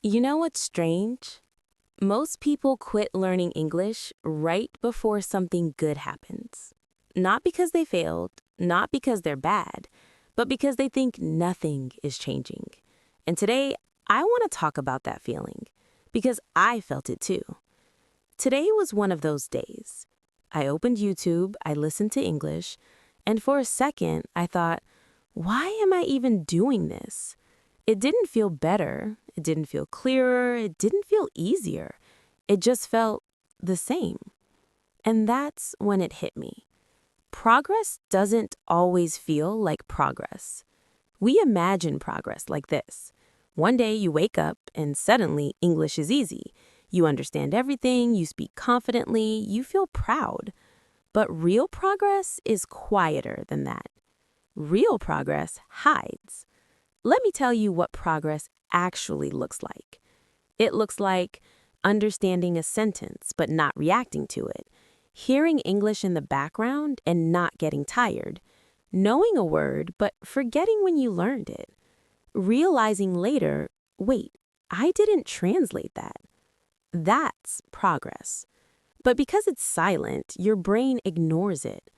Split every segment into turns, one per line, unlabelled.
You know what's strange? Most people quit learning English right before something good happens. Not because they failed, not because they're bad, but because they think nothing is changing. And today, I want to talk about that feeling because I felt it too. Today was one of those days. I opened YouTube, I listened to English, and for a second, I thought, why am I even doing this? It didn't feel better, it didn't feel clearer, it didn't feel easier. It just felt the same. And that's when it hit me. Progress doesn't always feel like progress. We imagine progress like this. One day you wake up and suddenly English is easy. You understand everything, you speak confidently, you feel proud. But real progress is quieter than that. Real progress hides. Let me tell you what progress actually looks like. It looks like understanding a sentence but not reacting to it, hearing English in the background and not getting tired, knowing a word but forgetting when you learned it, realizing later, wait, I didn't translate that. That's progress. But because it's silent, your brain ignores it.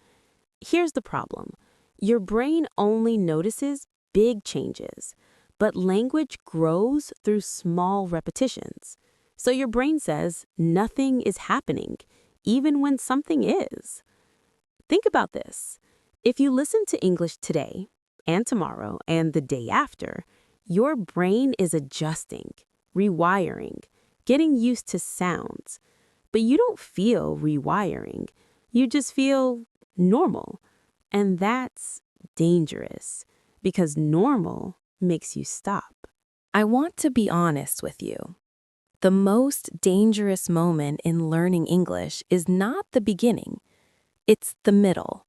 Here's the problem. Your brain only notices big changes, but language grows through small repetitions. So your brain says nothing is happening, even when something is. Think about this. If you listen to English today and tomorrow and the day after, your brain is adjusting, rewiring, getting used to sounds. But you don't feel rewiring. You just feel normal. And that's dangerous because normal makes you stop. I want to be honest with you. The most dangerous moment in learning English is not the beginning. It's the middle.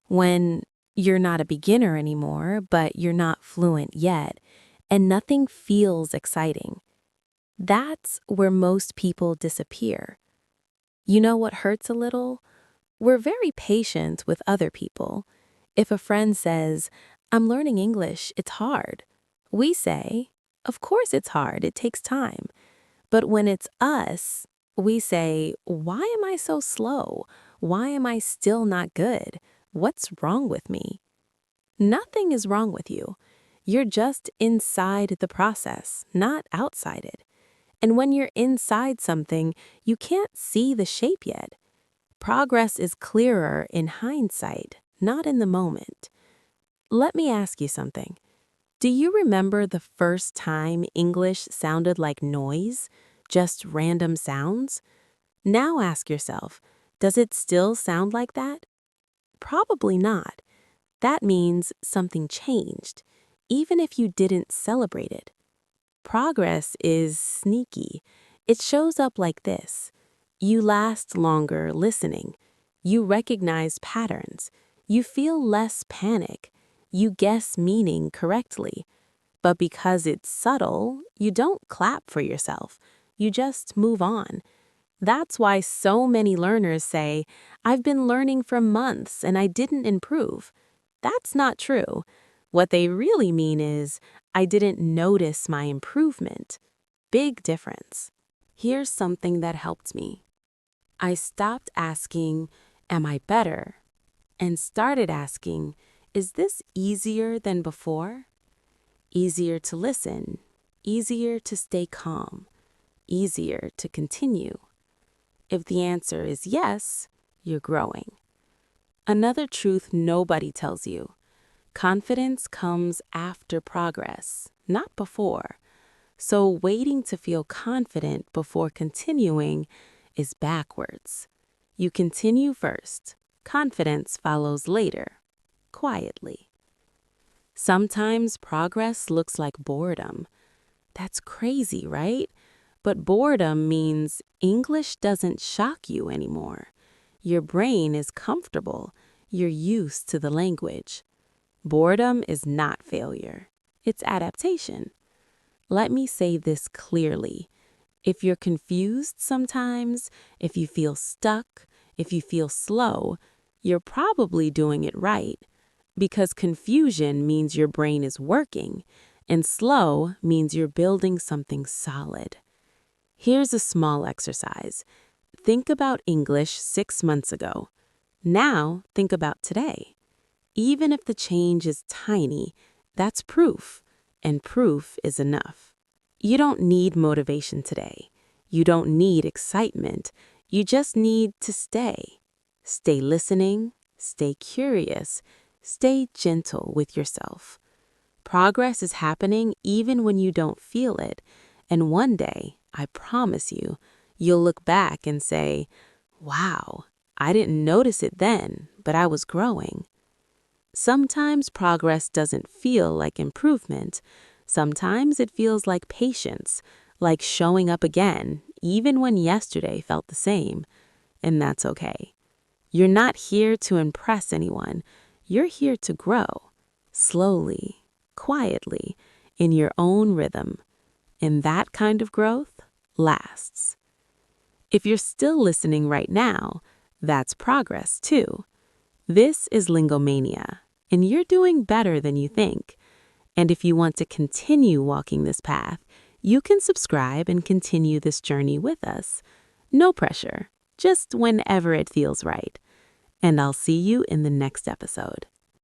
When you're not a beginner anymore, but you're not fluent yet, and nothing feels exciting. That's where most people disappear. You know what hurts a little? We're very patient with other people. If a friend says, I'm learning English, it's hard, we say, of course it's hard, it takes time. But when it's us, we say, why am I so slow? Why am I still not good? What's wrong with me? Nothing is wrong with you. You're just inside the process, not outside it. And when you're inside something, you can't see the shape yet. Progress is clearer in hindsight, not in the moment. Let me ask you something. Do you remember the first time English sounded like noise, just random sounds? Now ask yourself, does it still sound like that? Probably not. That means something changed, even if you didn't celebrate it. Progress is sneaky. It shows up like this. You last longer listening. You recognize patterns. You feel less panic. You guess meaning correctly. But because it's subtle, you don't clap for yourself. You just move on. That's why so many learners say, I've been learning for months and I didn't improve. That's not true. What they really mean is, I didn't notice my improvement. Big difference. Here's something that helped me. I stopped asking, am I better? And started asking, is this easier than before? Easier to listen, easier to stay calm, easier to continue. If the answer is yes, you're growing. Another truth nobody tells you. Confidence comes after progress, not before. So waiting to feel confident before continuing is backwards. You continue first. Confidence follows later, quietly. Sometimes progress looks like boredom. That's crazy, right? But boredom means English doesn't shock you anymore. Your brain is comfortable. You're used to the language. Boredom is not failure. It's adaptation. Let me say this clearly. If you're confused sometimes, if you feel stuck, if you feel slow, you're probably doing it right. Because confusion means your brain is working, and slow means you're building something solid. Here's a small exercise. Think about English 6 months ago. Now think about today. Even if the change is tiny, that's proof, and proof is enough. You don't need motivation today. You don't need excitement. You just need to stay. Stay listening, stay curious, stay gentle with yourself. Progress is happening even when you don't feel it, and one day, I promise you, you'll look back and say, "Wow, I didn't notice it then, but I was growing." Sometimes progress doesn't feel like improvement. Sometimes it feels like patience, like showing up again, even when yesterday felt the same. And that's okay. You're not here to impress anyone. You're here to grow, slowly, quietly, in your own rhythm. And that kind of growth lasts. If you're still listening right now, that's progress too. This is LingoMania, and you're doing better than you think. And if you want to continue walking this path, you can subscribe and continue this journey with us. No pressure, just whenever it feels right. And I'll see you in the next episode.